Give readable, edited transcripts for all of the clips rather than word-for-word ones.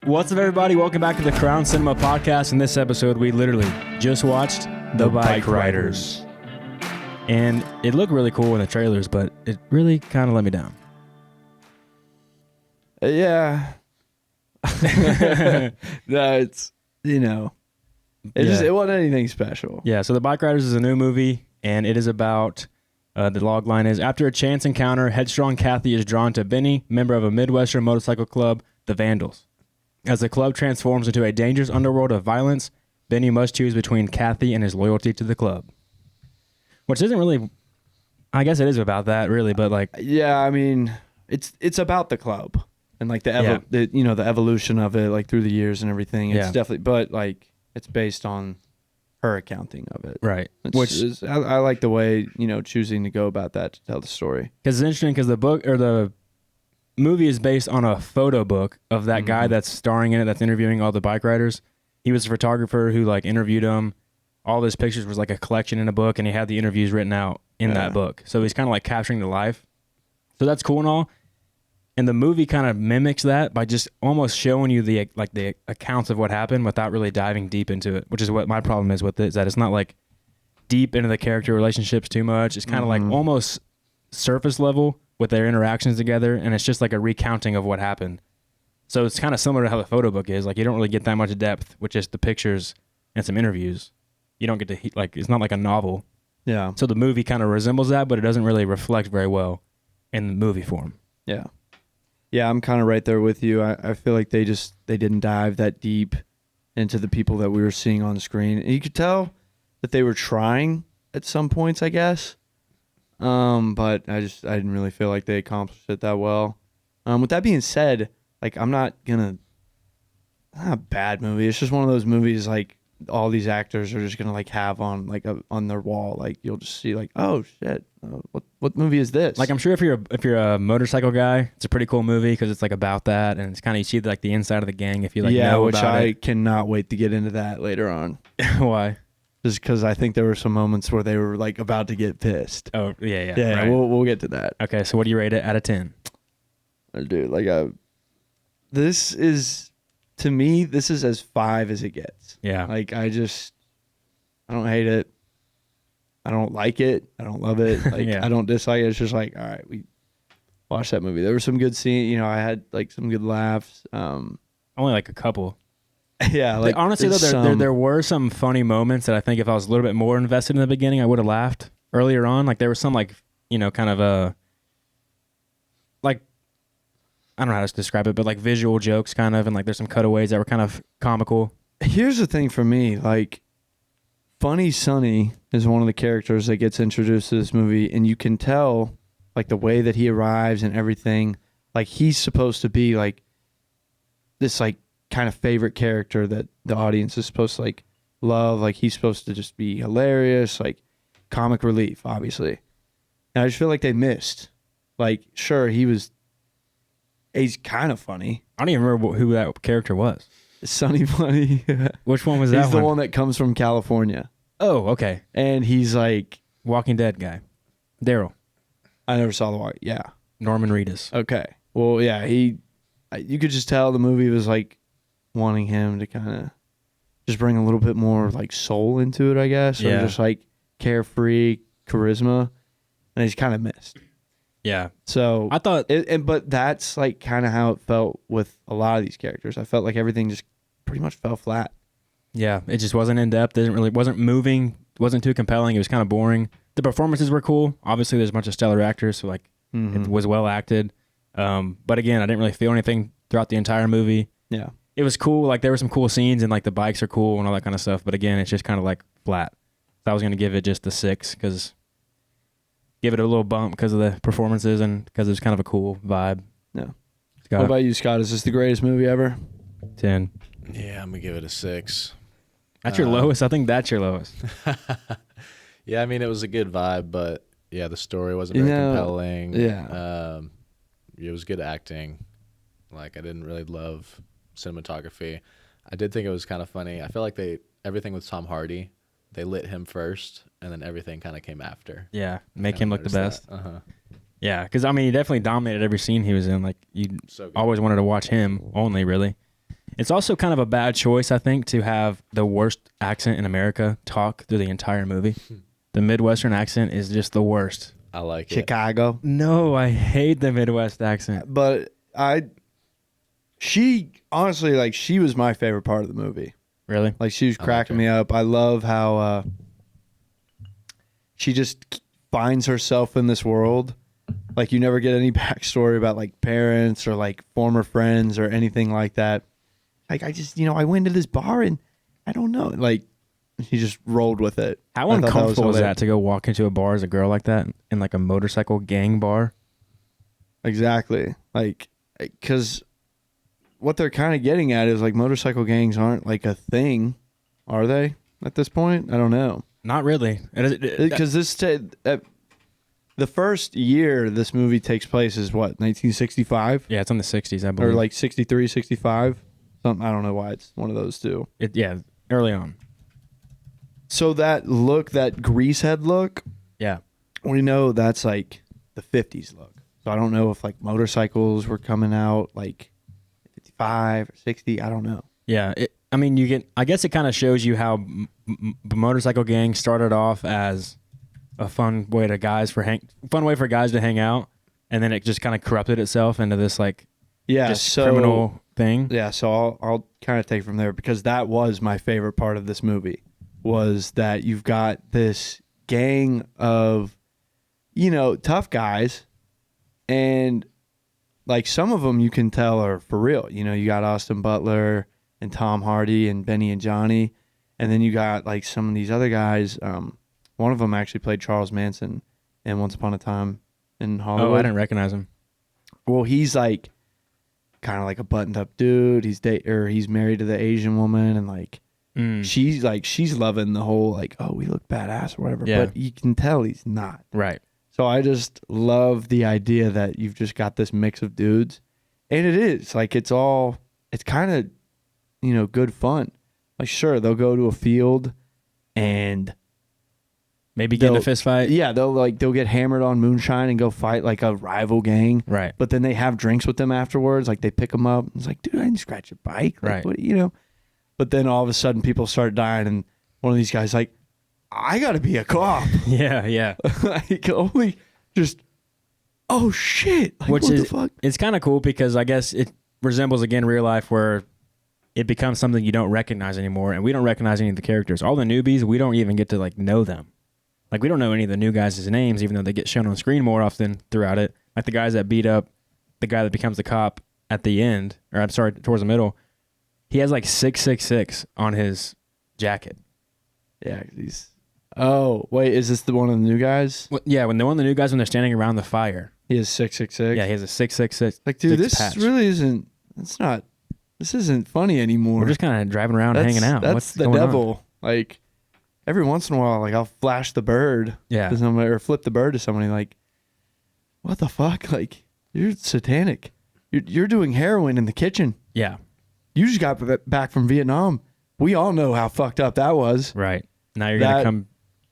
What's up, everybody? Welcome back to the CRWN Cinema Podcast. In this episode, we literally just watched The Bike Riders. And it looked really cool in the trailers, but it really kind of let me down. Yeah. No, it's, it wasn't anything special. Yeah, so The Bike Riders is a new movie, and it is about, the log line is, after a chance encounter, headstrong Kathy is drawn to Benny, member of a Midwestern motorcycle club, the Vandals. As the club transforms into a dangerous underworld of violence, Benny must choose between Kathy and his loyalty to the club. Which isn't really, I guess it is about that, really, but like... Yeah, I mean, it's about the club and like the evolution of it, like through the years and everything. It's definitely, but like it's based on her accounting of it. Right. I like the way, choosing to go about that to tell the story. Because it's interesting because the book or the movie is based on a photo book of that guy that's starring in it, that's interviewing all the bike riders. He was a photographer who like interviewed them. All his pictures was like a collection in a book, and he had the interviews written out in that book. So he's kind of like capturing the life. So that's cool and all. And the movie kind of mimics that by just almost showing you the accounts of what happened without really diving deep into it, which is what my problem is with it, is that it's not like deep into the character relationships too much. It's kind of like almost surface level with their interactions together, and it's just like a recounting of what happened. So it's kind of similar to how the photo book is. Like you don't really get that much depth with just the pictures and some interviews. You don't get to, it's not like a novel. Yeah. So the movie kind of resembles that, but it doesn't really reflect very well in the movie form. Yeah. Yeah, I'm kind of right there with you. I feel like they didn't dive that deep into the people that we were seeing on screen. And you could tell that they were trying at some points, I guess. But I didn't really feel like they accomplished it that well. With that being said, like not a bad movie. It's just one of those movies like all these actors are just gonna like have on like on their wall. Like you'll just see like, oh shit, what movie is this? Like I'm sure if you're a motorcycle guy, it's a pretty cool movie because it's like about that, and it's kind of, you see like the inside of the gang if you like know which about I cannot wait to get into that later on. Why? Just because I think there were some moments where they were like about to get pissed. Oh yeah. Right. We'll get to that. Okay, so what do you rate it out of 10? Dude, this is, to me, this is as 5 as it gets. Yeah. Like I don't hate it. I don't like it. I don't love it. Like I don't dislike it. It's just like, all right, we watched that movie. There were some good scenes. I had like some good laughs. Only like a couple. Yeah, like honestly though, there were some funny moments that I think if I was a little bit more invested in the beginning, I would have laughed earlier on. Like there was some like kind of like I don't know how to describe it, but like visual jokes kind of, and like there's some cutaways that were kind of comical. Here's the thing for me, like Funny Sonny is one of the characters that gets introduced to this movie, and you can tell like the way that he arrives and everything, like he's supposed to be like this like kind of favorite character that the audience is supposed to like love. Like he's supposed to just be hilarious, like comic relief, obviously. And I just feel like they missed. Like, sure, he's kind of funny. I don't even remember who that character was. Sonny Funny. Which one was that? He's the one that comes from California. Oh, okay. And he's like Walking Dead guy. Daryl. I never saw the Walk. Yeah. Norman Reedus. Okay. Well, yeah, you could just tell the movie was like wanting him to kind of just bring a little bit more like soul into it, I guess. Or just like carefree charisma. And he's kind of missed. Yeah. So I thought, but that's like kind of how it felt with a lot of these characters. I felt like everything just pretty much fell flat. Yeah, it just wasn't in depth. Wasn't moving. Wasn't too compelling. It was kind of boring. The performances were cool. Obviously, there's a bunch of stellar actors, so like it was well acted. But again, I didn't really feel anything throughout the entire movie. Yeah, it was cool. Like there were some cool scenes, and like the bikes are cool and all that kind of stuff. But again, it's just kind of like flat. So I was gonna give it just a 6 because. Give it a little bump because of the performances and because it's kind of a cool vibe. Yeah. What about you, Scott? Is this the greatest movie ever? 10. Yeah, I'm going to give it a 6. That's your lowest? I think that's your lowest. Yeah, I mean, it was a good vibe, but yeah, the story wasn't very compelling. Yeah. It was good acting. Like, I didn't really love cinematography. I did think it was kind of funny. I feel like everything with Tom Hardy, they lit him first, and then everything kind of came after. Yeah, make him look the best. Uh-huh. Yeah, because, I mean, he definitely dominated every scene he was in. Like, you always wanted to watch him only, really. It's also kind of a bad choice, I think, to have the worst accent in America talk through the entire movie. The Midwestern accent is just the worst. I like it. Chicago. No, I hate the Midwest accent. But she honestly, like, she was my favorite part of the movie. Really? Like, she was cracking me up. I love how she just finds herself in this world. Like, you never get any backstory about, like, parents or, like, former friends or anything like that. Like, I just, I went to this bar and I don't know. Like, he just rolled with it. How uncomfortable was that to go walk into a bar as a girl like that in, like, a motorcycle gang bar? Exactly. Like, because what they're kind of getting at is, like, motorcycle gangs aren't, like, a thing, are they, at this point? I don't know. Not really. Because the first year this movie takes place is what, 1965? Yeah, it's in the 60s, I believe. Or like 63, 65? Something, I don't know why it's one of those two. Yeah, early on. So that look, that greasehead look, Yeah. we know that's like the 50s look. So I don't know if like motorcycles were coming out like 55 or 60. I don't know. Yeah. I guess it kind of shows you how motorcycle gangs started off as a fun way for guys to hang out, and then it just kind of corrupted itself into this like criminal thing. Yeah, so I'll kind of take from there, because that was my favorite part of this movie, was that you've got this gang of tough guys, and like some of them you can tell are for real. You got Austin Butler and Tom Hardy and Benny and Johnny, and then you got like some of these other guys. One of them actually played Charles Manson in Once Upon a Time in Hollywood. Oh, I didn't recognize him. Well, he's like kind of like a buttoned up dude. He's married to the Asian woman, and like she's loving the whole like, oh, we look badass or whatever. Yeah. But you can tell he's not. Right. So I just love the idea that you've just got this mix of dudes, and it is like it's kind of good fun. Like, sure, they'll go to a field and maybe get in a fist fight. Yeah, they'll get hammered on moonshine and go fight like a rival gang. Right. But then they have drinks with them afterwards. Like, they pick them up. It's like, dude, I didn't scratch your bike. Like, right. What. But then all of a sudden people start dying, and one of these guys like, I got to be a cop. Yeah. Like, only just, oh shit. Like, Which what is, the fuck? It's kind of cool because I guess it resembles again real life, where it becomes something you don't recognize anymore, and we don't recognize any of the characters. All the newbies, we don't even get to like know them. Like, we don't know any of the new guys' names, even though they get shown on screen more often throughout it. Like the guys that beat up the guy that becomes the cop at the end, or I'm sorry, towards the middle. He has like 666 on his jacket. Yeah, oh, wait, is this the one of the new guys? Well, yeah, when the new guys, when they're standing around the fire. He has 666. Yeah, he has a 666. Like, dude, this patch. really isn't. This isn't funny anymore. We're just kind of driving around and hanging out. That's What's the going devil. on? Like, every once in a while, like, I'll flash the bird to somebody, or flip the bird to somebody. Like, what the fuck? Like, you're satanic. You're doing heroin in the kitchen. Yeah. You just got back from Vietnam. We all know how fucked up that was. Right. Now you're gonna come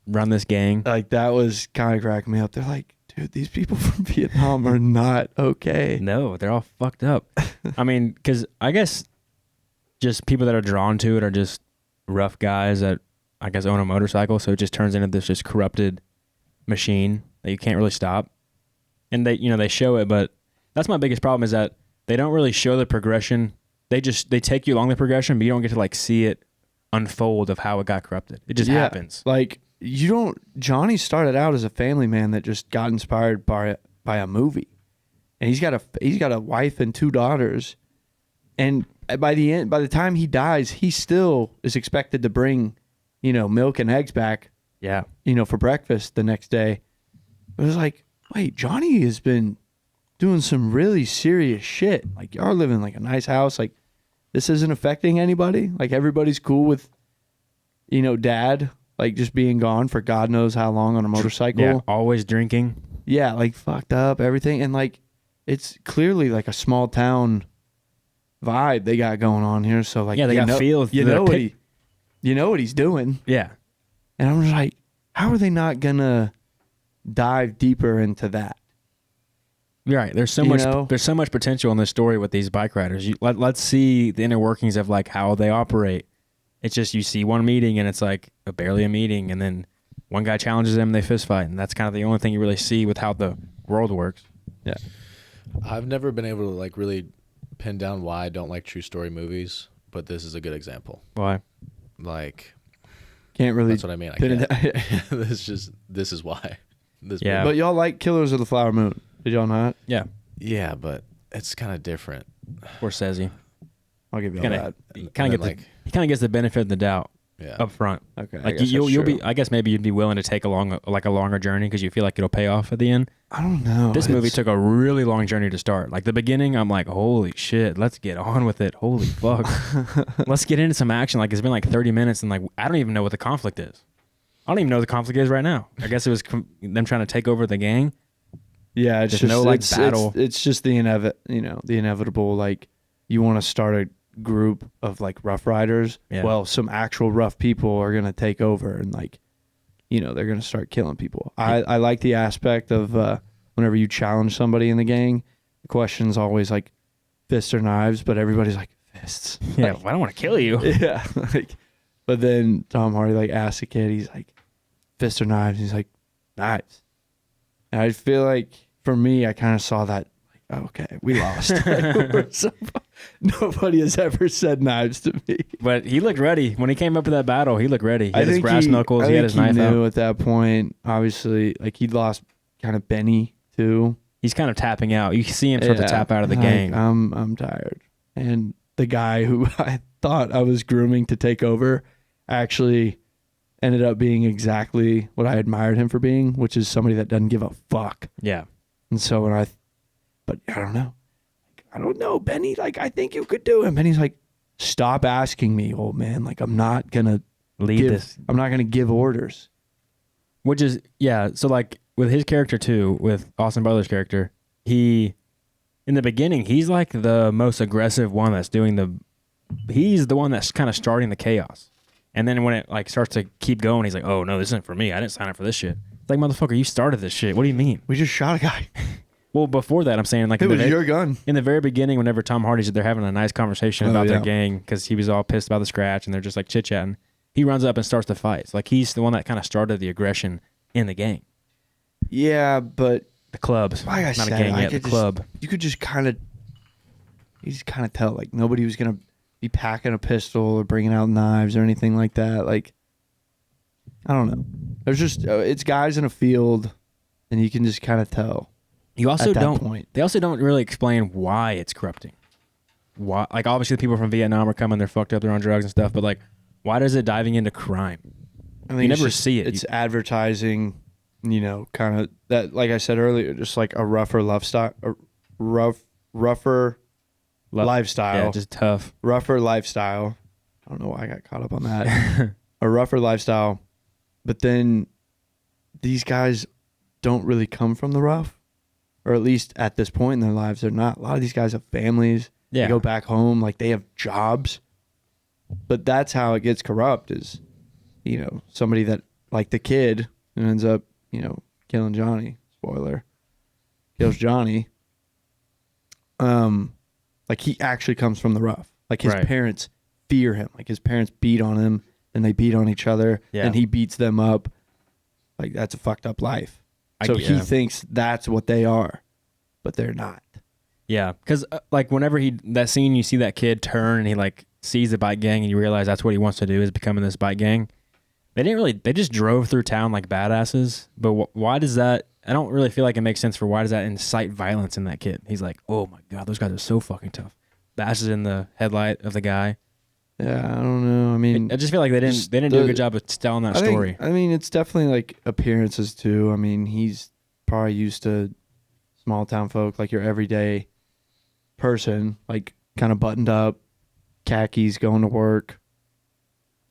run this gang. Like, that was kind of cracking me up. They're like, dude, these people from Vietnam are not okay. No, they're all fucked up. I mean, because I guess just people that are drawn to it are just rough guys that I guess own a motorcycle, so it just turns into this just corrupted machine that you can't really stop. And they show it, but that's my biggest problem, is that they don't really show the progression. They take you along the progression, but you don't get to like see it unfold of how it got corrupted. It just happens. Like, Johnny started out as a family man that just got inspired by a movie, and he's got a wife and 2 daughters, and by the time he dies, he still is expected to bring, milk and eggs back, for breakfast the next day. It was like, wait, Johnny has been doing some really serious shit. Like, y'all are living like a nice house. Like, this isn't affecting anybody. Like, everybody's cool with, dad, like, just being gone for God knows how long on a motorcycle. Yeah, always drinking. Yeah, like, fucked up, everything. And, like, it's clearly like a small town vibe they got going on here. So, like, they got feel. You know what he's doing. Yeah. And I'm just like, how are they not gonna dive deeper into that? You're right. There's so You much. know? There's so much potential in this story with these bike riders. Let's see the inner workings of like how they operate. It's just you see one meeting and it's like barely a meeting, and then one guy challenges them and they fist fight, and that's kind of the only thing you really see with how the world works. Yeah. I've never been able to like really pin down why I don't like true story movies, but this is a good example. Why? Like, Can't really. that's what I mean. I pin it can't. down. This is why. This Yeah. But y'all like Killers of the Flower Moon? Did y'all not? Yeah. Yeah, but it's kind of different. Or says he. I'll give y'all Kinda, that. he kind of like, gets the benefit of the doubt yeah. up front. Okay. Like you'll be. I guess maybe you'd be willing to take a longer journey because you feel like it'll pay off at the end. I don't know. This movie took a really long journey to start. Like the beginning, I'm like, holy shit, let's get on with it. Holy fuck. Let's get into some action. Like it's been like 30 minutes and like I don't even know what the conflict is. I don't even know what the conflict is right now. I guess it was them trying to take over the gang. Yeah, it's There's just no, like, it's, battle. It's just the inevitable. Like you want to start a group of like Rough Riders. Yeah. Well, some actual rough people are gonna take over and like, they're gonna start killing people. I like the aspect of whenever you challenge somebody in the gang, the question's always like fists or knives, but everybody's like fists. Yeah, Like, I don't want to kill you. yeah. Like, but then Tom Hardy like asks the kid, he's like, fists or knives? He's like, knives. And I feel like for me, I kind of saw that. Like, okay, we lost. Nobody has ever said knives to me. But he looked ready. When he came up to that battle, he looked ready. He I had his think brass knuckles. He had his knife knew out. at that point, obviously, like he'd lost kind of Benny too. He's kind of tapping out. You see him start to tap out of the Like, gang. I'm tired. And the guy who I thought I was grooming to take over actually ended up being exactly what I admired him for being, which is somebody that doesn't give a fuck. Yeah. And so but I don't know. I don't know, Benny. Like, I think you could do it. Benny's like, stop asking me, old man. Like, I'm not gonna Lead this. I'm not gonna give orders. Which is, yeah. So, like, with his character, too, with Austin Butler's character, in the beginning, he's like the most aggressive one that's he's the one that's kind of starting the chaos. And then when it, like, starts to keep going, he's like, oh, no, this isn't for me. I didn't sign up for this shit. It's like, motherfucker, you started this shit. What do you mean? We just shot a guy. Well, before that, I'm saying, like, It was your gun. in the very beginning, whenever Tom Hardy's, they're having a nice conversation about their gang because he was all pissed about the scratch and they're just like chit chatting. He runs up and starts the fight. It's like he's the one that kind of started the aggression in the gang. Yeah, but The clubs. like I Not said, a gang yet, the club. You could just kind of tell, like, nobody was gonna be packing a pistol or bringing out knives or anything like that. Like, I don't know. There's just it's guys in a field, and you can just kind of tell. You also at that don't. point. They also don't really explain why it's corrupting. Why? Like, obviously, the people from Vietnam are coming. They're fucked up. They're on drugs and stuff. But like, why does it diving into crime? I think You it's never just- see it. It's advertising, kind of that. Like I said earlier, just like a rougher lifestyle, rougher lifestyle. Yeah, just tough. Rougher lifestyle. I don't know why I got caught up on that. A rougher lifestyle, but then these guys don't really come from the rough, or at least at this point in their lives, they're not. A lot of these guys have families. Yeah. They go back home, like they have jobs. But that's how it gets corrupt is, somebody that, like the kid who ends up, killing Johnny. Spoiler. Kills Johnny. Like he actually comes from the rough. Like his Right. parents fear him. Like his parents beat on him and they beat on each other Yeah. and he beats them up. Like that's a fucked up life. So he Yeah. thinks that's what they are, but they're not. Yeah, because like whenever that scene, you see that kid turn and he like sees the bike gang and you realize that's what he wants to do is becoming this bike gang. They just drove through town like badasses. But why does that? I don't really feel like it makes sense for why does that incite violence in that kid? He's like, oh my God, those guys are so fucking tough. Bashes in the headlight of the guy. Yeah, I don't know. I mean, I just feel like they didn't do a good job of telling that story. I mean, it's definitely like appearances too. I mean, he's probably used to small town folk, like your everyday person, like kind of buttoned up, khakis, going to work.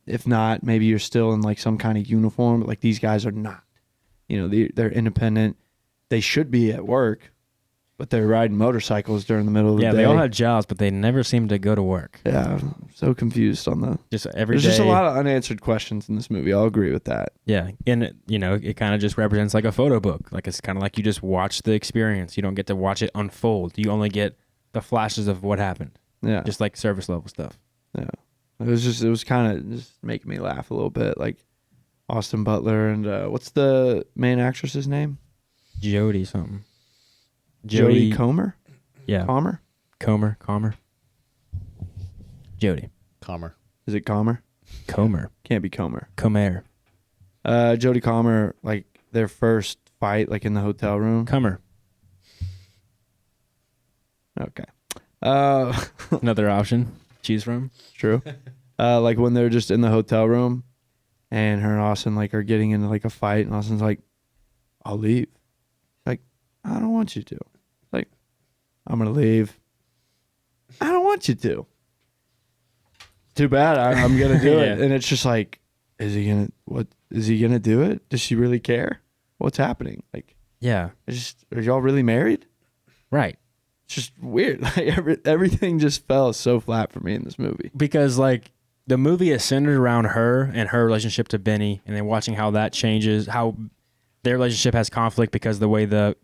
If not, maybe you're still in like some kind of uniform, but like these guys are not. They're independent. They should be at work, but they're riding motorcycles during the middle of the day. Yeah, they all had jobs, but they never seemed to go to work. Yeah, I'm so confused on the. Just every There's day. just a lot of unanswered questions in this movie. I'll agree with that. Yeah, and it kind of just represents like a photo book. Like it's kind of like you just watch the experience. You don't get to watch it unfold. You only get the flashes of what happened. Yeah, Just like surface level stuff. yeah. It was kind of just making me laugh a little bit, like Austin Butler and what's the main actress's name? Jodie something. Jodie Comer. Yeah. Comer. Jodie. Calmer. Is it Comer? Comer. Can't be Comer. Comer. Jodie Comer, like their first fight, like in the hotel room. Comer. Okay. Another option. Choose from. True. Like when they're just in the hotel room, and her and Austin like are getting into like a fight, and Austin's like, "I'll leave." She's like, "I don't want you to." Like, "I'm gonna leave." "I don't want you to." Too bad. I'm gonna do it. Yeah. And it's just like, is he gonna do it? Does she really care? What's happening? Like, Yeah. are y'all really married? Right. It's just weird. Like everything just fell so flat for me in this movie. Because like the movie is centered around her and her relationship to Benny, and then watching how that changes, how their relationship has conflict because of the way the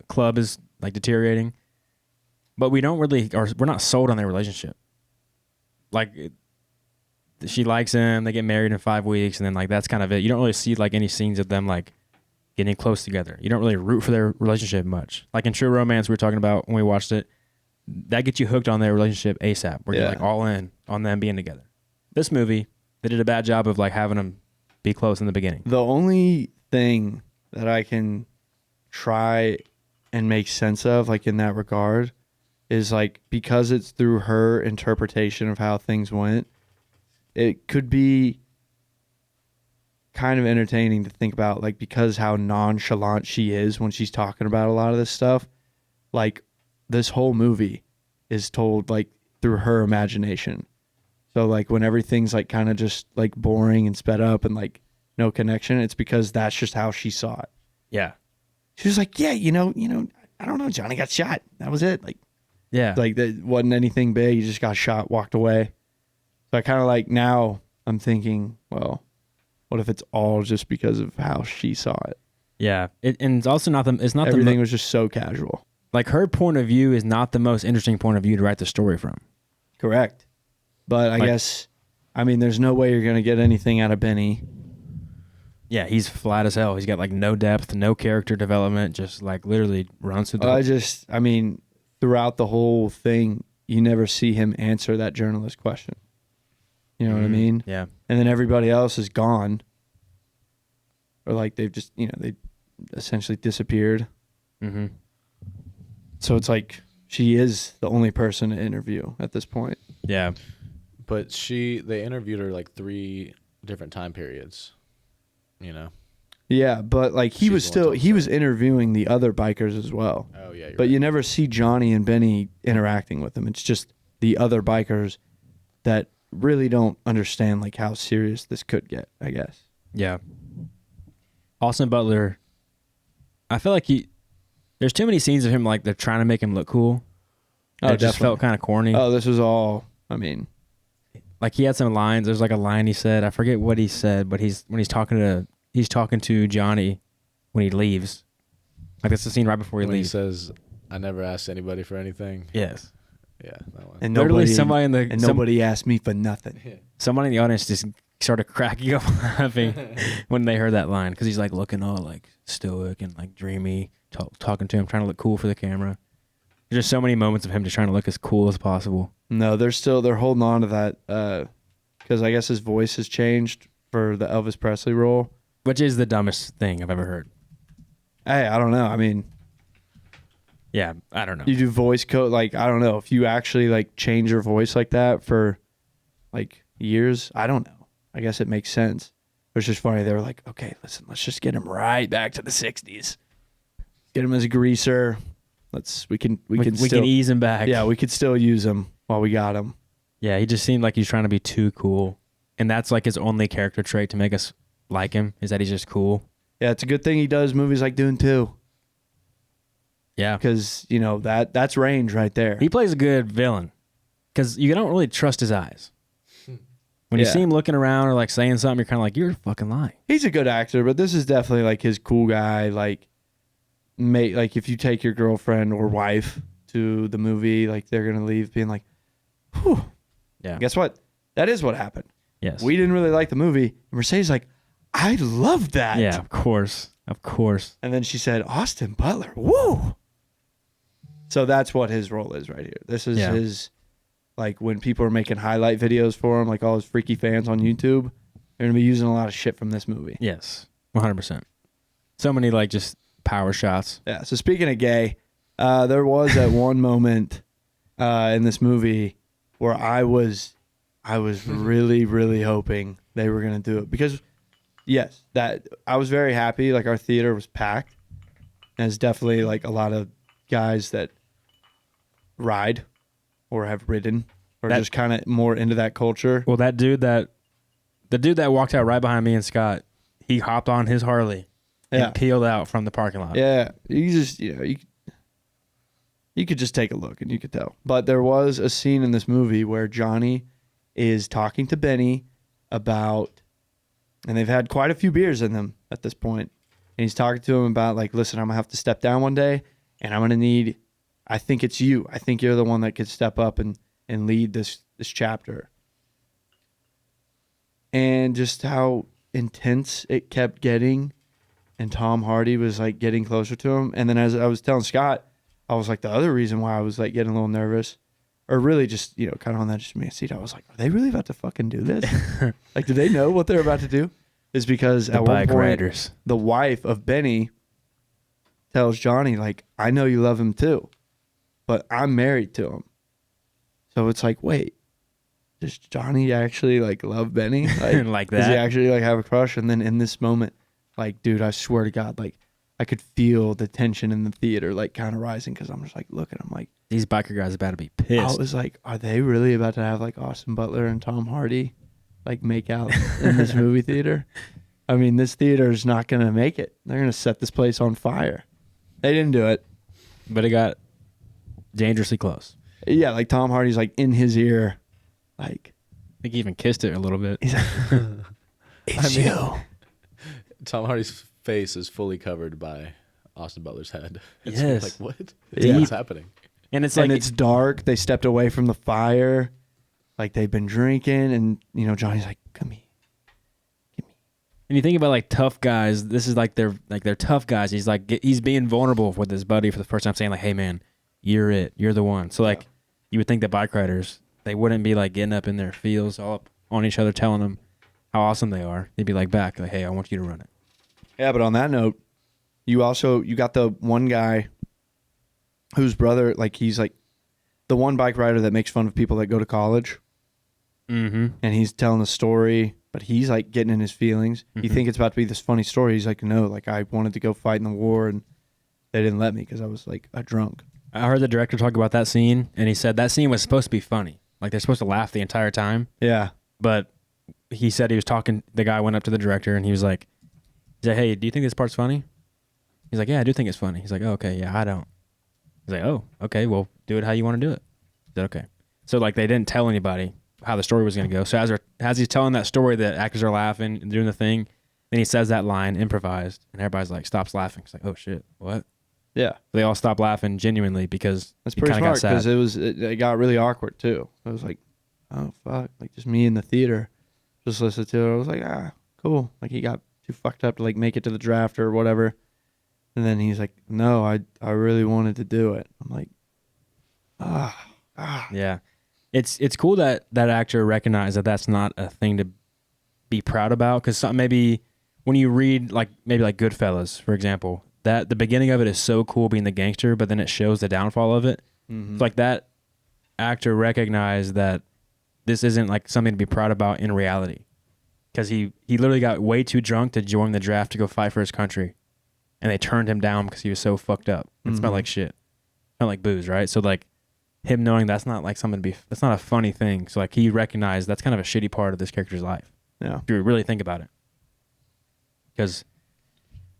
club is like deteriorating. But we're not sold on their relationship. Like she likes him, they get married in 5 weeks, and then like that's kind of it. You don't really see like any scenes of them like getting close together. You don't really root for their relationship much. Like in True Romance, we were talking about when we watched it, that gets you hooked on their relationship ASAP. Where you're like all in on them being together. This movie, they did a bad job of like having them be close in the beginning. The only thing that I can try and make sense of, like in that regard, is like because it's through her interpretation of how things went, it could be kind of entertaining to think about, like, because how nonchalant she is when she's talking about a lot of this stuff. Like this whole movie is told like through her imagination. So like when everything's like kind of just like boring and sped up and like no connection, it's because that's just how she saw it. Yeah. She was like, yeah, I don't know, Johnny got shot. That was it. Like, Yeah. like that wasn't anything big. He just got shot, walked away. So I kind of like now I'm thinking, well, what if it's all just because of how she saw it? Yeah. And it's also not Everything was just so casual. like her point of view is not the most interesting point of view to write the story from. Correct. But I guess, I mean, there's no way you're going to get anything out of Benny. Yeah, he's flat as hell. He's got like no depth, no character development, just like literally runs through the I mean, throughout the whole thing, you never see him answer that journalist question. You know what I mean? Yeah. And then everybody else is gone. Or like they've just, they essentially disappeared. Mm-hmm. So it's like she is the only person to interview at this point. Yeah. But they interviewed her like 3 different time periods, Yeah, but like he was interviewing the other bikers as well. Oh yeah. But you never see Johnny and Benny interacting with them. It's just the other bikers that really don't understand like how serious this could get, I guess. Yeah. Austin Butler, I feel like there's too many scenes of him like they're trying to make him look cool. Oh, it just felt kind of corny. Oh, this was all, I mean. Like he had some lines. There's like a line he said. I forget what he said, but he's talking to Johnny when he leaves. Like that's the scene right before he when leaves. He says, "I never asked anybody for anything." Yes. Yeah, that one. And nobody asked me for nothing. Somebody in the audience just started cracking up laughing when they heard that line because he's like looking all like stoic and like dreamy, talking to him, trying to look cool for the camera. There's just so many moments of him just trying to look as cool as possible. No, they're holding on to that because I guess his voice has changed for the Elvis Presley role. Which is the dumbest thing I've ever heard. Hey, I don't know. I mean, yeah, I don't know. you do voice code, like, I don't know. If you actually, like, change your voice like that for, like, years, I don't know. I guess it makes sense. It was just funny. They were like, okay, listen, let's just get him right back to the 60s. Get him as a greaser. We can ease him back. Yeah, we could still use him while we got him. Yeah, he just seemed like he's trying to be too cool. And that's, like, his only character trait to make us like him, is that he's just cool. Yeah, it's a good thing he does movies like Dune 2. Yeah. Because, you know, that's range right there. He plays a good villain because you don't really trust his eyes. When you Yeah. see him looking around or like saying something, you're kind of like, you're fucking lying. He's a good actor, but this is definitely like his cool guy. Like if you take your girlfriend or wife to the movie, like they're going to leave being like, whew. Yeah. Guess what? That is what happened. Yes. We didn't really like the movie. And Mercedes like, I loved that. Yeah, of course. Of course. And then she said, Austin Butler, woo. So that's what his role is right here. This is his, like when people are making highlight videos for him, like all his freaky fans on YouTube, they're going to be using a lot of shit from this movie. Yes, 100%. So many like just power shots. Yeah, so speaking of gay, there was at one moment in this movie where I was really, really hoping they were going to do it. Because, yes, that I was very happy. Like our theater was packed. And it's definitely like a lot of guys that ride or have ridden or just kind of more into that culture. Well, the dude that walked out right behind me and Scott, he hopped on his Harley and peeled out from the parking lot. Yeah, you just you could just take a look and you could tell. But there was a scene in this movie where Johnny is talking to Benny about, and they've had quite a few beers in them at this point, and he's talking to him about like, listen, I'm gonna have to step down one day, and I'm gonna need. I think it's you. I think you're the one that could step up and lead this chapter. And just how intense it kept getting, and Tom Hardy was like getting closer to him. And then as I was telling Scott, I was like, the other reason why I was like getting a little nervous, or really just, you know, kind of on that just me seat, I was like, are they really about to fucking do this? Like, do they know what they're about to do? Is because at one point, the wife of Benny tells Johnny, like, I know you love him too, but I'm married to him. So it's like, wait, does Johnny actually like love Benny? Like, like that? Does he actually like have a crush? And then in this moment, like, dude, I swear to God, like, I could feel the tension in the theater, like, kind of rising, because I'm just like, looking, I'm like, these biker guys are about to be pissed. I was like, are they really about to have like Austin Butler and Tom Hardy like make out in this movie theater? I mean, this theater is not going to make it. They're going to set this place on fire. They didn't do it. But it got dangerously close. Yeah, like Tom Hardy's like in his ear. Like, I think he even kissed it a little bit. He's like, it's you. Tom Hardy's face is fully covered by Austin Butler's head. It's yes. like, what? Yeah. What's happening? And it's like, it's dark. They stepped away from the fire. Like, they've been drinking. And, you know, Johnny's like, come here. Give me. And you think about like tough guys, this is like they're tough guys. He's like, he's being vulnerable with his buddy for the first time, saying like, hey man, you're it. You're the one. So like, you would think that bike riders, they wouldn't be like getting up in their feels all up on each other, telling them how awesome they are. They'd be like back, like, hey, I want you to run it. Yeah, but on that note, you got the one guy whose brother, like, he's like the one bike rider that makes fun of people that go to college. Mm-hmm. And he's telling a story, but he's like getting in his feelings. You think it's about to be this funny story. He's like, no, like, I wanted to go fight in the war and they didn't let me because I was like a drunk. I heard the director talk about that scene, and he said that scene was supposed to be funny. Like, they're supposed to laugh the entire time. Yeah. But he said he was talking, the guy went up to the director, and he was like, hey, do you think this part's funny? He's like, yeah, I do think it's funny. He's like, oh, okay, yeah, I don't. He's like, oh, okay, well, do it how you want to do it. He said, okay. So, like, they didn't tell anybody how the story was going to go. So as he's telling that story, the actors are laughing and doing the thing. Then he says that line, improvised, and everybody's like, stops laughing. It's like, oh, shit, what? Yeah. They all stopped laughing genuinely because that's pretty smart, because it got really awkward too. I was like, oh fuck, like just me in the theater, just listened to it. I was like, cool. Like, he got too fucked up to like make it to the draft or whatever. And then he's like, no, I really wanted to do it. I'm like, Yeah. It's cool that actor recognized that that's not a thing to be proud about, because maybe when you read like maybe like Goodfellas, for example, that the beginning of it is so cool being the gangster, but then it shows the downfall of it. It's like that actor recognized that this isn't like something to be proud about in reality, because he literally got way too drunk to join the draft to go fight for his country, and they turned him down because he was so fucked up. It smelled like shit, smelled like booze, right? So like him knowing that's not like something to be, that's not a funny thing. So like he recognized that's kind of a shitty part of this character's life. Yeah, if you really think about it, because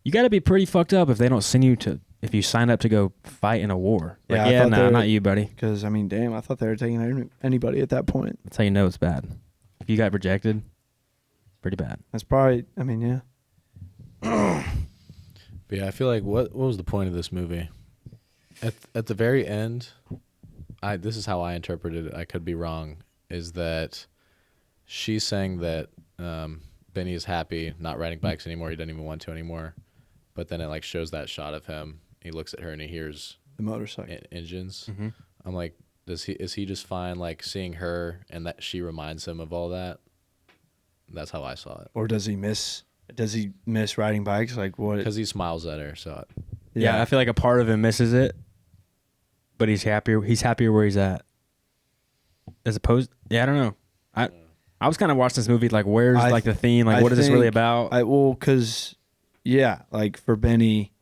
you got to be pretty fucked up if they don't send you to if you sign up to go fight in a war. Like, I yeah, thought no, not you, buddy. Because, I mean, damn, I thought they were taking anybody at that point. That's how you know it's bad. If you got rejected, pretty bad. That's probably, I mean, yeah. But yeah, I feel like what was the point of this movie? At the very end, this is how I interpreted it. I could be wrong. Is that she's saying that Benny is happy not riding bikes anymore. He doesn't even want to anymore. But then it like shows that shot of him. He looks at her and he hears The motorcycle. engines. Mm-hmm. I'm like, is he just fine like seeing her and that she reminds him of all that? That's how I saw it. Or does he miss riding bikes? Like what? Because he smiles at her. So Yeah, I feel like a part of him misses it, but he's happier. He's happier where he's at. As opposed, I don't know. I was kind of watching this movie like, where's like the theme? Like, what is this really about? Because like for Benny,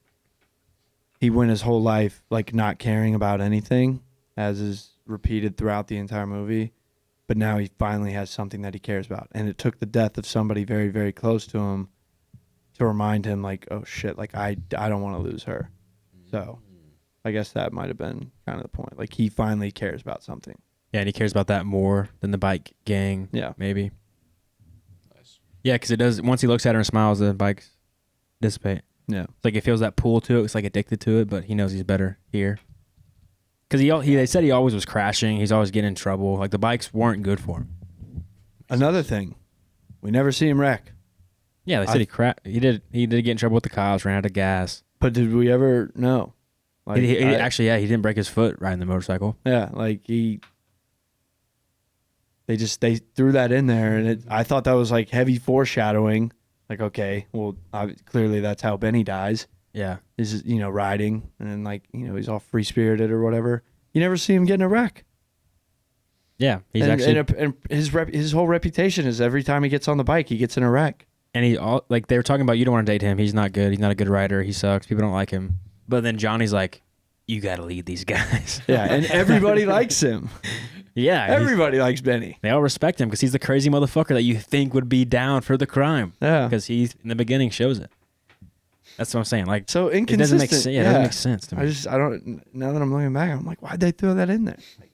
he went his whole life like not caring about anything, as is repeated throughout the entire movie. But now he finally has something that he cares about, and it took the death of somebody very, very close to him to remind him, like, oh shit, like I don't want to lose her. So, I guess that might have been kind of the point. Like he finally cares about something. Yeah, and he cares about that more than the bike gang. Yeah. Maybe. nice. Yeah, because it does. Once he looks at her and smiles, the bikes dissipate. Yeah. It's like it feels that pull to it. It's like addicted to it, but he knows he's better here. Because they said he always was crashing. He's always getting in trouble. Like the bikes weren't good for him. Another thing, we never see him wreck. Yeah, they said he did get in trouble with the cops, ran out of gas. But did we ever know? Like Actually, he didn't break his foot riding the motorcycle. Yeah, like they threw that in there, and I thought that was like heavy foreshadowing. Like, okay, well, clearly that's how Benny dies. Yeah. Is riding, and then like he's all free spirited or whatever. You never see him get in a wreck. Yeah, and his whole reputation is every time he gets on the bike, he gets in a wreck. And they were talking about, you don't want to date him. He's not good. He's not a good rider. He sucks. People don't like him. But then Johnny's like, you got to lead these guys. Yeah, and everybody likes him. Yeah. Everybody likes Benny. They all respect him because he's the crazy motherfucker that you think would be down for the crime. Yeah. Because he, in the beginning, shows it. That's what I'm saying. Like, so inconsistent. It doesn't make sense. Yeah, it doesn't make sense to me. I don't, now that I'm looking back, I'm like, why'd they throw that in there? Like,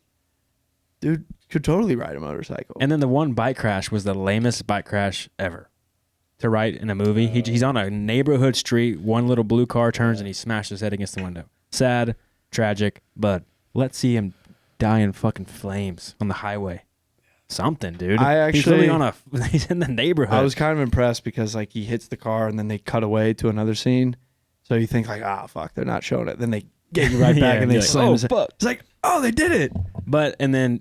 dude could totally ride a motorcycle. And then the one bike crash was the lamest bike crash ever to write in a movie. He's on a neighborhood street. One little blue car turns and he smashed his head against the window. Sad, tragic, but let's see him die in fucking flames on the highway. Something, dude. He's literally he's in the neighborhood. I was kind of impressed because like he hits the car and then they cut away to another scene. So you think like, fuck, they're not showing it. Then they get you right back and they slam his head. It's like, oh, they did it. But, and then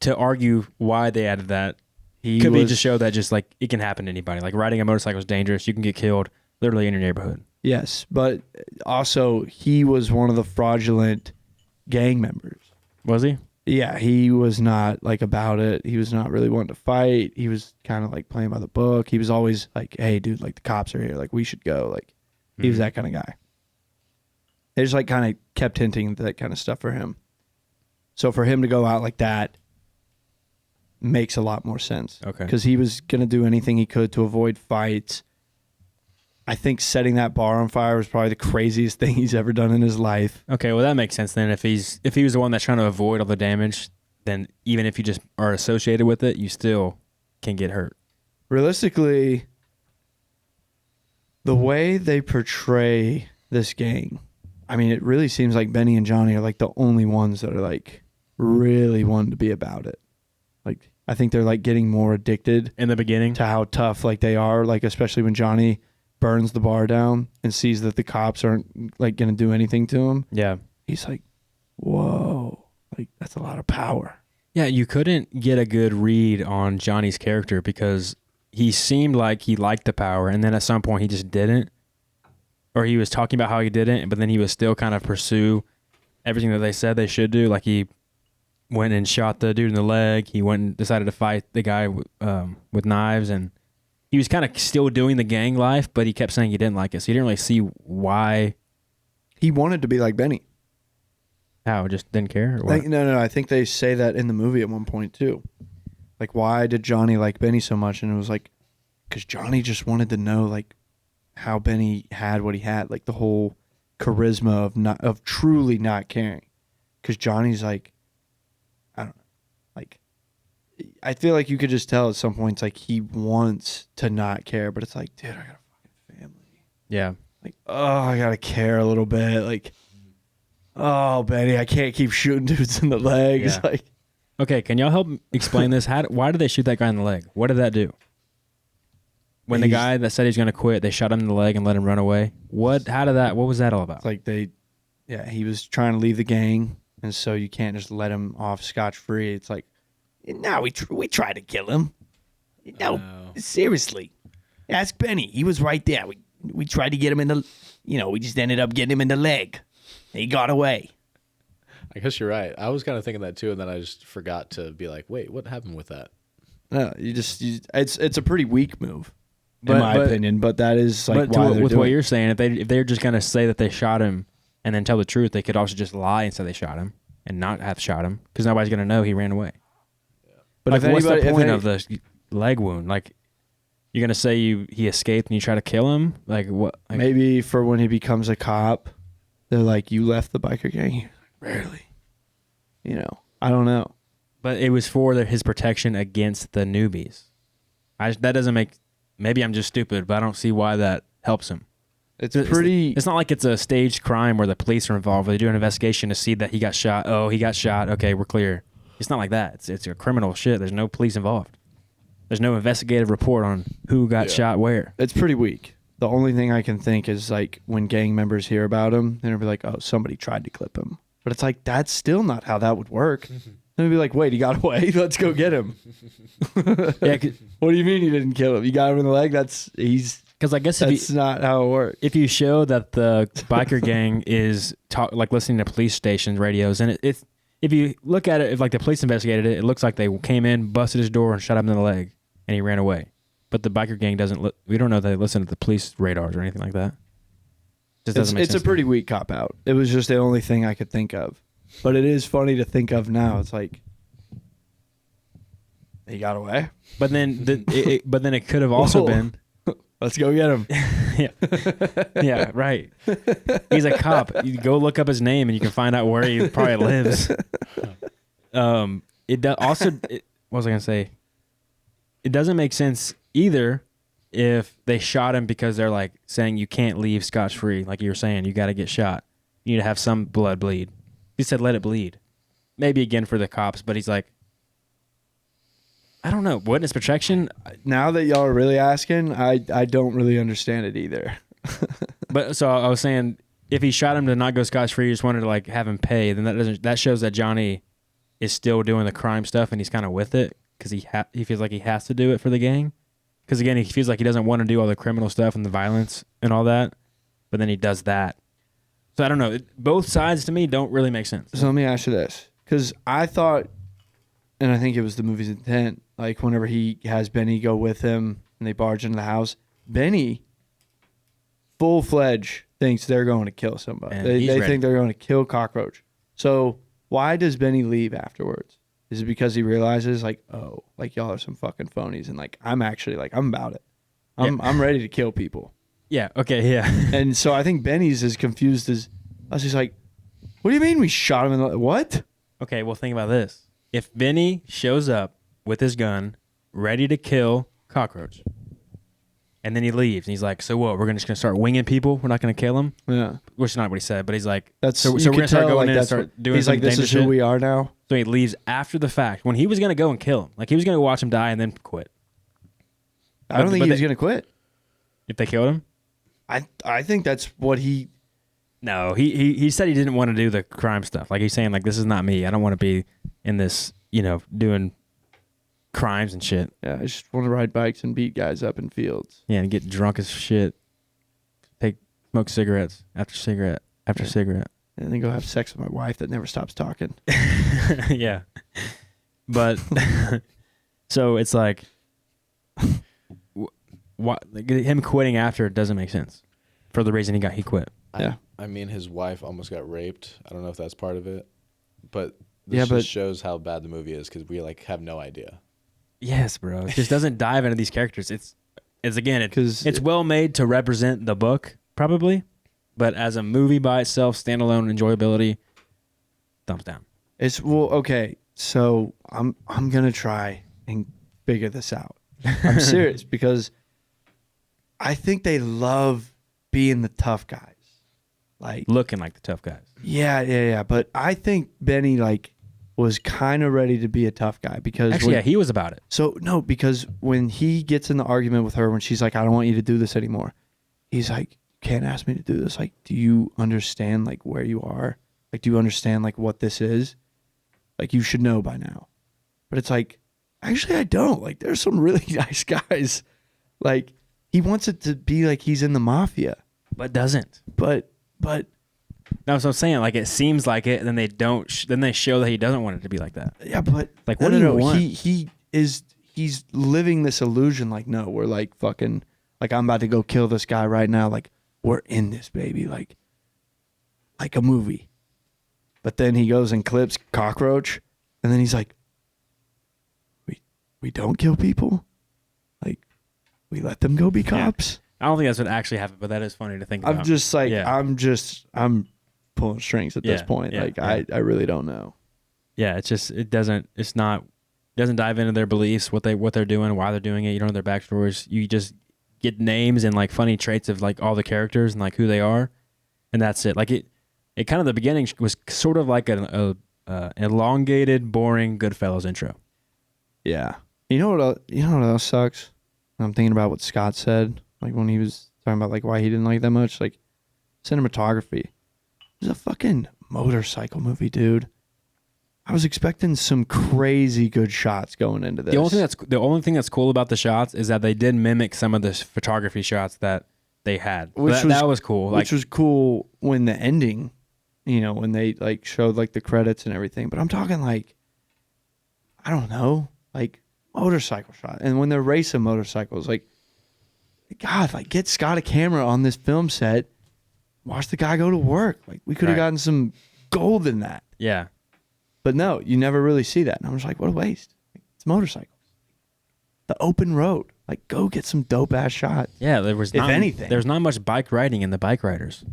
to argue why they added that, could be to show that just like it can happen to anybody. Like riding a motorcycle is dangerous. You can get killed literally in your neighborhood. Yes, but also he was one of the fraudulent gang members. Was he? Yeah, he was not like about it. He was not really wanting to fight. He was kind of like playing by the book. He was always like, hey, dude, like the cops are here. Like we should go. Like he was that kind of guy. They just like kind of kept hinting that kind of stuff for him. So for him to go out like that makes a lot more sense. Okay. Because he was going to do anything he could to avoid fights. I think setting that bar on fire was probably the craziest thing he's ever done in his life. Okay, well that makes sense then. If he was the one that's trying to avoid all the damage, then even if you just are associated with it, you still can get hurt. Realistically, the way they portray this gang, I mean, it really seems like Benny and Johnny are like the only ones that are like really wanting to be about it. Like I think they're like getting more addicted In the beginning? to how tough like they are, like especially when Johnny burns the bar down and sees that the cops aren't like going to do anything to him. Yeah. He's like, whoa, like that's a lot of power. Yeah, you couldn't get a good read on Johnny's character because he seemed like he liked the power, and then at some point he just didn't. Or he was talking about how he didn't, but then he would still kind of pursue everything that they said they should do. Like he went and shot the dude in the leg. He went and decided to fight the guy with knives, and he was kind of still doing the gang life, but he kept saying he didn't like it. So you didn't really see why. He wanted to be like Benny. How? Just didn't care? Or what? Like, no. I think they say that in the movie at one point too. Like, why did Johnny like Benny so much? And it was like, because Johnny just wanted to know like how Benny had what he had, like the whole charisma of truly not caring. Because Johnny's like, I don't know, like, I feel like you could just tell at some points like he wants to not care, but it's like, dude, I got a fucking family. Yeah. Like, oh, I gotta care a little bit. Like, oh, Benny, I can't keep shooting dudes in the legs. Yeah. Like, Okay, can y'all help explain this? Why did they shoot that guy in the leg? What did that do? When the guy that said he's going to quit, they shot him in the leg and let him run away. What was that all about? it's like he was trying to leave the gang, and so you can't just let him off scotch-free. It's like, no, we tried to kill him. No, seriously. Ask Benny. He was right there. We tried to get him in the, we just ended up getting him in the leg. He got away. I guess you're right. I was kind of thinking that too, and then I just forgot to be like, wait, what happened with that? No, it's a pretty weak move, in my opinion. But that is like why they're with doing what you're saying, if they're just gonna say that they shot him and then tell the truth, they could also just lie and say they shot him and not have shot him because nobody's gonna know he ran away. But like, what's the point of the leg wound? Like, you're gonna say he escaped and you try to kill him? Like what? Like, maybe for when he becomes a cop, they're like, you left the biker gang. Rarely. I don't know. But it was for his protection against the newbies. That doesn't make... Maybe I'm just stupid, but I don't see why that helps him. It's pretty... It's not like it's a staged crime where the police are involved. Where they do an investigation to see that he got shot. Oh, he got shot. Okay, we're clear. It's not like that. It's a criminal shit. There's no police involved. There's no investigative report on who got shot where. It's pretty weak. The only thing I can think is like when gang members hear about him, they'll be like, oh, somebody tried to clip him. But it's like, that's still not how that would work. They'd be like, wait, he got away? Let's go get him. Yeah, what do you mean you didn't kill him? You got him in the leg? Because I guess that's not how it works. If you show that the biker gang is listening to police stations, radios, and it's if you look at it, if like the police investigated it, it looks like they came in, busted his door, and shot him in the leg, and he ran away. But the biker gang doesn't. We don't know they listen to the police radars or anything like that. Just doesn't make sense. It's a pretty weak cop out. It was just the only thing I could think of. But it is funny to think of now. It's like he got away. But then it could have also been. Let's go get him. Yeah, right. He's a cop. You go look up his name and you can find out where he probably lives. What was I gonna say? It doesn't make sense either if they shot him because they're like saying you can't leave scotch-free. Like you were saying, you got to get shot. You need to have some blood bleed. He said, let it bleed. Maybe again for the cops, but he's like, I don't know. Witness protection? Now that y'all are really asking, I don't really understand it either. But so I was saying, if he shot him to not go scotch-free, you just wanted to like have him pay, then that shows that Johnny is still doing the crime stuff and he's kind of with it because he feels like he has to do it for the gang. Because again, he feels like he doesn't want to do all the criminal stuff and the violence and all that, but then he does that. So I don't know. Both sides to me don't really make sense. So let me ask you this. Because I thought, and I think it was the movie's intent, like whenever he has Benny go with him and they barge into the house, Benny full-fledged thinks they're going to kill somebody. They think they're going to kill Cockroach. So why does Benny leave afterwards? Is it because he realizes like, oh, like y'all are some fucking phonies and like I'm actually like I'm about it. I'm ready to kill people. Yeah. Okay. Yeah. And so I think Benny's as confused as us. He's like, what do you mean we shot him in the what? Okay. Well, think about this. If Benny shows up with his gun, ready to kill Cockroach, and then he leaves, and he's like, so what? We're just going to start winging people? We're not going to kill him? Yeah. Which is not what he said, but he's like, so we're going to start going in and start doing he's like, this is who we are now? So he leaves after the fact, when he was going to go and kill him. Like, he was going to watch him die and then quit. I don't think he was going to quit. If they killed him? I think that's what he... No, he said he didn't want to do the crime stuff. Like, he's saying, like, this is not me. I don't want to be in this, doing crimes and shit. Yeah, I just want to ride bikes and beat guys up in fields. Yeah, and get drunk as shit. Smoke cigarettes after cigarette after cigarette. And then go have sex with my wife that never stops talking. Yeah. But, so it's like... him quitting after doesn't make sense for the reason he quit. Yeah. I mean, his wife almost got raped. I don't know if that's part of it, but this just shows how bad the movie is because we like have no idea. Yes, bro. It just doesn't dive into these characters. It's well made to represent the book, probably, But as a movie by itself, standalone enjoyability, thumbs down. Okay. So I'm gonna try and figure this out. I'm serious because I think they love being the tough guys, like Looking like the tough guys. yeah. But I think Benny like was kind of ready to be a tough guy because Actually, he was about it. So no, because when he gets in the argument with her when she's like, I don't want you to do this anymore, he's like, you can't ask me to do this. Like, do you understand like where you are? Like, do you understand like what this is? Like, you should know by now. But it's like, actually, I don't. Like, there's some really nice guys. Like, he wants it to be like he's in the mafia, But doesn't. but That's what I'm saying. Like, it seems like it, and then they don't. Then they show that he doesn't want it to be like that. yeah, but Like, what do you want? He's living this illusion. Like, no, we're like fucking. Like, I'm about to go kill this guy right now. Like, we're in this, baby. Like a movie. But then he goes and clips Cockroach, and then he's like, we don't kill people. Like, we let them go be cops. I don't think that's what actually happened, but that is funny to think about. I'm just like, Yeah. I'm pulling strings at this point. Yeah, like, yeah. I really don't know. Yeah, it doesn't dive into their beliefs, what they're doing, why they're doing it. You don't know their backstories. You just get names and like funny traits of like all the characters and like who they are, and that's it. Like it kind of the beginning was sort of like an elongated, boring Goodfellas intro. Yeah. You know what else sucks? I'm thinking about what Scott said, like when he was talking about like why he didn't like that much. Like cinematography. It's a fucking motorcycle movie, dude. I was expecting some crazy good shots going into this. The only thing that's cool about the shots is that they did mimic some of the photography shots that they had. That was cool. Which was cool when the ending, when they like showed like the credits and everything. But I'm talking like, I don't know, like motorcycle shot. And when they're racing motorcycles, like, God, like get Scott a camera on this film set, watch the guy go to work. Like we could have gotten some gold in that. Yeah. But no, you never really see that. And I'm just like, what a waste. It's motorcycles. The open road. Like, go get some dope ass shots. Yeah, there's not much bike riding in the Bikeriders.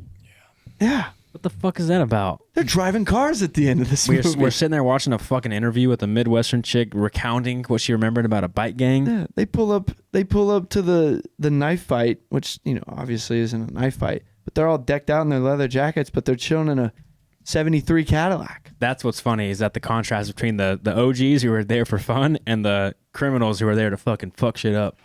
Yeah. What the fuck is that about? They're driving cars at the end of this movie. We're sitting there watching a fucking interview with a Midwestern chick recounting what she remembered about a bike gang. Yeah, they pull up to the knife fight, which, obviously isn't a knife fight. But they're all decked out in their leather jackets, but they're chilling in a 73 Cadillac. That's what's funny is that the contrast between the OGs who were there for fun and the criminals who were there to fucking fuck shit up.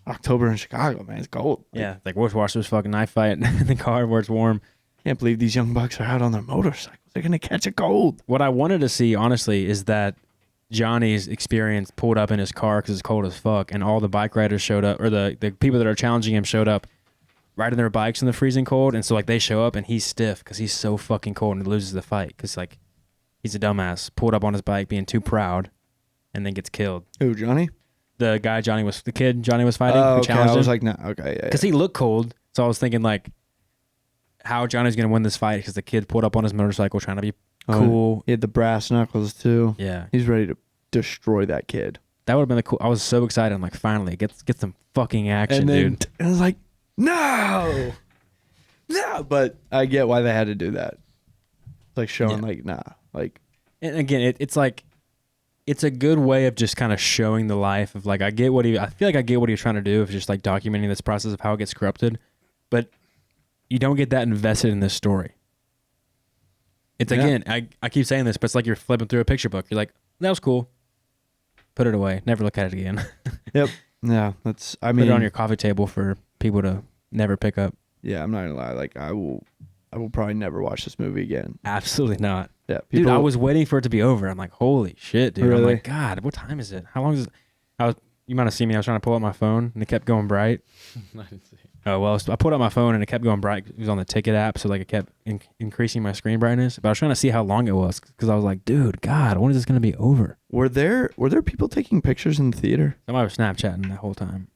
October in Chicago, man, it's cold. Yeah, like we'll watch this fucking knife fight in the car where it's warm. Can't believe these young bucks are out on their motorcycles. They're gonna catch a cold. What I wanted to see, honestly, is that Johnny's experience pulled up in his car because it's cold as fuck, and all the bike riders showed up, or the people that are challenging him showed up riding their bikes in the freezing cold, and so like they show up and he's stiff because he's so fucking cold and he loses the fight because like he's a dumbass, pulled up on his bike being too proud, and then gets killed. Who, Johnny? The kid Johnny was fighting. Oh, who okay. challenged I was him. like, no, okay, yeah. Because he looked cold, so I was thinking like, how Johnny's gonna win this fight because the kid pulled up on his motorcycle trying to be cool. He had the brass knuckles too. Yeah, he's ready to destroy that kid. that would have been the cool. I was so excited. I'm like, finally, get some fucking action, And then, dude. And I was like, no. But I get why they had to do that. It's like showing like, nah, like. And again, it's like, it's a good way of just kind of showing the life of like, I feel like I get what he was trying to do of just like documenting this process of how it gets corrupted, but you don't get that invested in this story. It's again, I keep saying this, but it's like you're flipping through a picture book. You're like, that was cool. Put it away. Never look at it again. Yep. Yeah. Put it on your coffee table for people to never pick up. Yeah, I'm not gonna lie. Like I will probably never watch this movie again. Absolutely not. Yeah, dude, I was waiting for it to be over. I'm like, holy shit, dude. Really? I'm like, God, what time is it? How long is it? You might have seen me. I was trying to pull up my phone and it kept going bright. I didn't see. Oh, well, I pulled up my phone and it kept going bright. It was on the ticket app, so like it kept increasing my screen brightness. But I was trying to see how long it was because I was like, dude, God, when is this going to be over? Were there people taking pictures in the theater? Somebody was Snapchatting that whole time.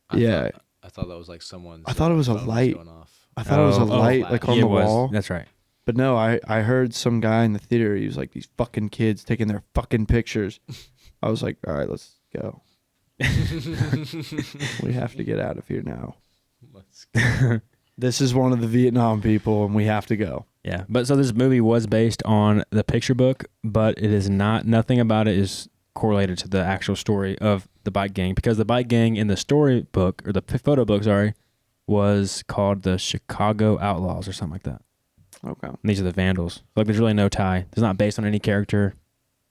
I thought that was like someone's. I thought it was a phone light. going off. I thought it was a light like on the was. wall. That's right. But no, I heard some guy in the theater. He was like, these fucking kids taking their fucking pictures. I was like, all right, let's go. We have to get out of here now. Let's go. This is one of the Vietnam people, and we have to go. Yeah, but so this movie was based on the picture book, but it is not. Nothing about it is correlated to the actual story of the bike gang, because the bike gang in the story book, or the photo book, sorry, was called the Chicago Outlaws or something like that. Okay. And these are the Vandals. Like, there's really no tie. It's not based on any character.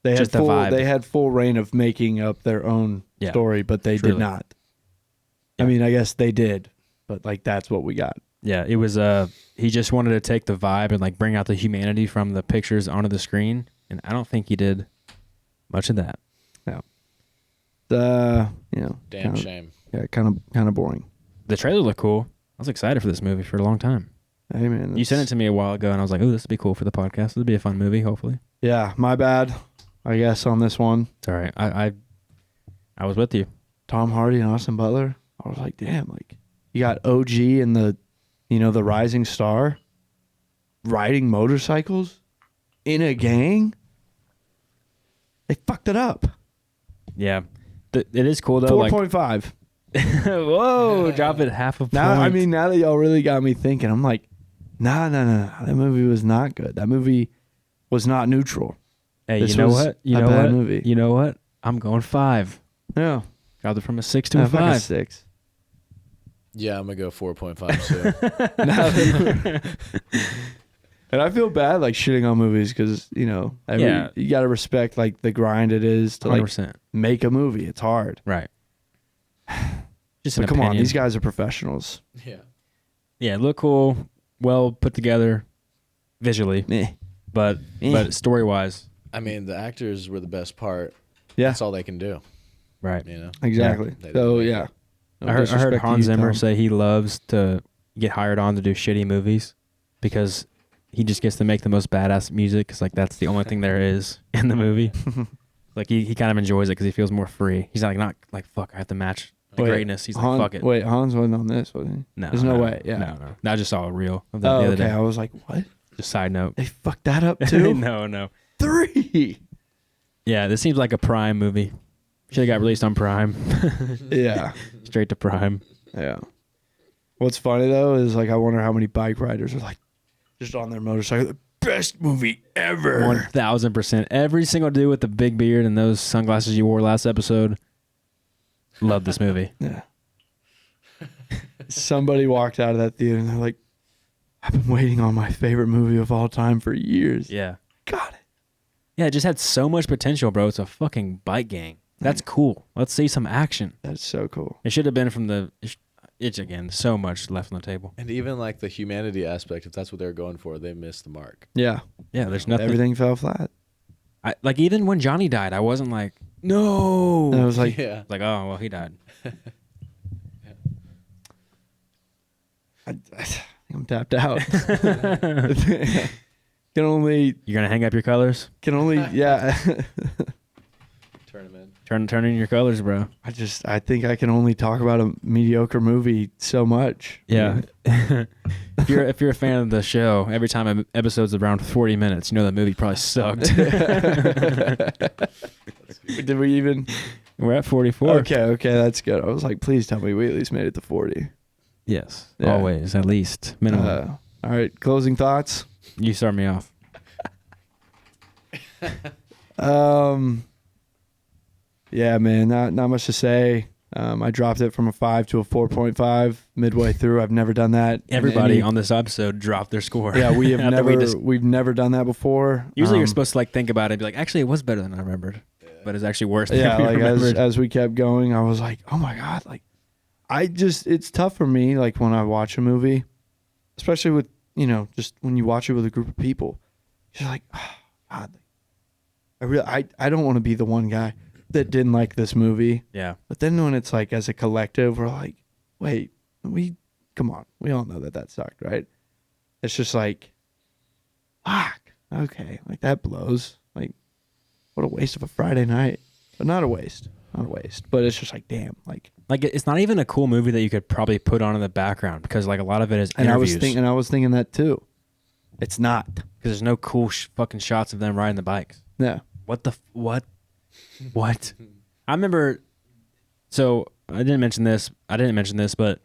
They Just had the full. vibe. They had full reign of making up their own Yeah, story, but they truly. did not. Yeah. I mean, I guess they did, but like that's what we got. Yeah, it was. He just wanted to take the vibe and like bring out the humanity from the pictures onto the screen, and I don't think he did much of that. Damn shame. Yeah, kind of boring. The trailer looked cool. I was excited for this movie for a long time. Hey man, You sent it to me a while ago, and I was like, "Oh, this would be cool for the podcast. This would be a fun movie, hopefully." Yeah, my bad. I guess on this one, It's all right. I was with you. Tom Hardy and Austin Butler. I was like, damn, like you got OG and the rising star riding motorcycles in a gang. They fucked it up. Yeah, it is cool though. 4.5. Whoa, drop it half a point. Now, I mean, now that y'all really got me thinking, I'm like, nah. That movie was not good. That movie was not neutral. hey, this you know was what? a bad movie. You know what? I'm going 5. Yeah. Dropped it from a 6 to Yeah, a fuck a 5. 6. Yeah, I'm gonna go 4.5 too. And I feel bad like shitting on movies because you Yeah. you got to respect like the grind it is to like 100%. make a movie. It's hard. Right. Just an But come on, opinion. these guys are professionals. Yeah. Yeah, look cool, well put together, visually, Meh. but story wise, I mean, the actors were the best part. Yeah, That's all they can do. right. You know. exactly. They So didn't make yeah, it. No I heard disrespect to Hans you, Zimmer Tom. say he loves to get hired on to do shitty movies because he just gets to make the most badass music because like that's the only thing there is in the movie. Like he kind of enjoys it because he feels more free. He's not like fuck, I have to match the Wait, greatness. He's like fuck it. Wait, Hans wasn't on this, was he? No, There's no way. Yeah. no. I just saw a reel of that Oh, the other okay. day. I was like, what? Just side note. They fucked that up too. No. 3. Yeah, this seems like a Prime movie. Should have got released on Prime. Yeah. Straight to Prime. Yeah. What's funny though is like I wonder how many bike riders are like just on their motorcycle. The best movie ever. 1000%. Every single dude with the big beard and those sunglasses you wore last episode loved this movie. Yeah. Somebody walked out of that theater and they're like, I've been waiting on my favorite movie of all time for years. Yeah. Got it. Yeah, it just had so much potential, bro. It's a fucking bike gang. That's cool. Let's see some action. That's so cool. It should have been from the... It's, again, so much left on the table. And even like the humanity aspect, if that's what they're going for, they missed the mark. Yeah. Yeah, there's nothing... Everything fell flat. Like, even when Johnny died, I wasn't like, no! And I was like, Yeah. Like, oh, well, he died. I think I'm tapped out. Can only, You're going to hang up your colors? yeah. Turn them in. Turn in your colors, bro. I think I can only talk about a mediocre movie so much. Yeah. if you're a fan of the show, every time an episode's around 40 minutes, you know that movie probably sucked. Did we even? We're at 44. Okay, that's good. I was like, please tell me we at least made it to 40. Yes. Yeah. Always, at least. Minimum. All right, closing thoughts. You start me off. Yeah, man, not much to say. I dropped it from a 5 to a 4.5 midway through. I've never done that. Everybody on this episode dropped their score. Yeah, we have After we've never done that before. Usually you're supposed to like think about it and be like, actually it was better than I remembered. But it's actually worse than Yeah, we like remembered. as we kept going, I was like, oh my God, like it's tough for me, like when I watch a movie, especially with, just when you watch it with a group of people, you're like, oh, God, I don't want to be the one guy that didn't like this movie. Yeah. But then when it's like as a collective, we're like, wait, come on. We all know that sucked, right? It's just like, fuck, okay, like that blows. Like, what a waste of a Friday night. But not a waste. But it's just like, damn, like it's not even a cool movie that you could probably put on in the background because like a lot of it is and interviews. I was thinking that too. It's not. Because there's no cool fucking shots of them riding the bikes. No. What the what? What? I remember. So I didn't mention this, but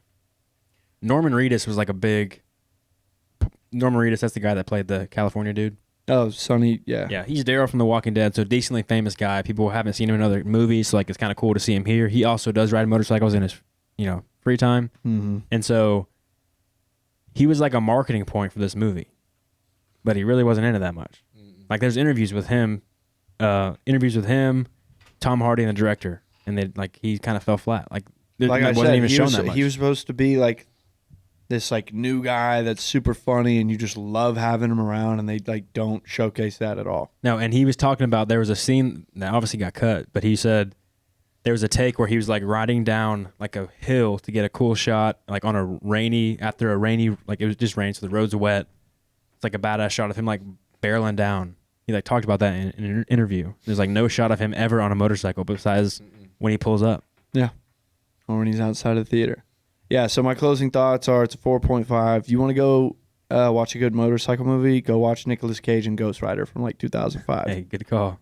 Norman Reedus was like a big. Norman Reedus, that's the guy that played the California dude. Oh, Sonny, yeah. Yeah, he's Daryl from The Walking Dead, so decently famous guy. People haven't seen him in other movies, so like it's kind of cool to see him here. He also does ride motorcycles in his, free time, and so he was like a marketing point for this movie, but he really wasn't in it that much. Like there's interviews with him, Tom Hardy, and the director, and they like he kind of fell flat. Like I wasn't said, even shown that much. He was supposed to be like this like new guy that's super funny and you just love having him around, and they like don't showcase that at all. No, and he was talking about there was a scene that obviously got cut, but he said there was a take where he was like riding down like a hill to get a cool shot, like on after a rainy, like it was just rain, so the road's wet. It's like a badass shot of him like barreling down. He like talked about that in an interview. There's like no shot of him ever on a motorcycle besides when he pulls up. Yeah. Or when he's outside of the theater. Yeah, so my closing thoughts are it's a 4.5. You want to go watch a good motorcycle movie, go watch Nicolas Cage and Ghost Rider from like 2005. Hey, good call.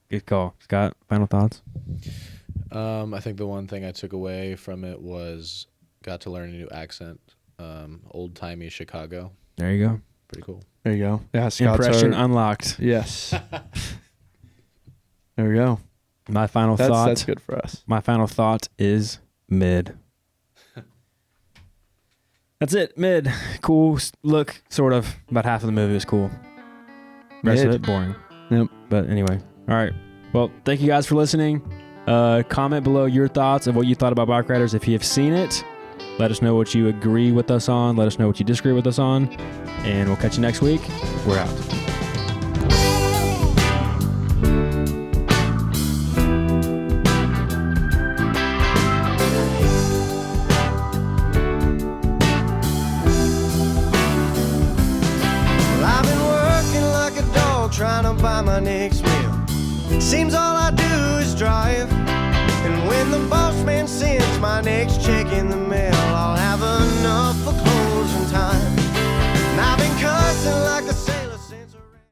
Good call. Scott, final thoughts? I think the one thing I took away from it was got to learn a new accent. Old-timey Chicago. There you go. Pretty cool. There you go. Yeah, Scott's Impression unlocked. Yes. There we go. My final thought. That's good for us. My final thought is mid. That's it. Mid. Cool look, sort of. About half of the movie was cool. Rest of it, boring. Yep. But anyway. All right. Well, thank you guys for listening. Comment below your thoughts of what you thought about BIKERIDERS. If you have seen it, let us know what you agree with us on. Let us know what you disagree with us on. And we'll catch you next week. We're out. Trying to buy my next meal. Seems all I do is drive. And when the boss man sends my next check in the mail, I'll have enough for closing time. And I've been cussing like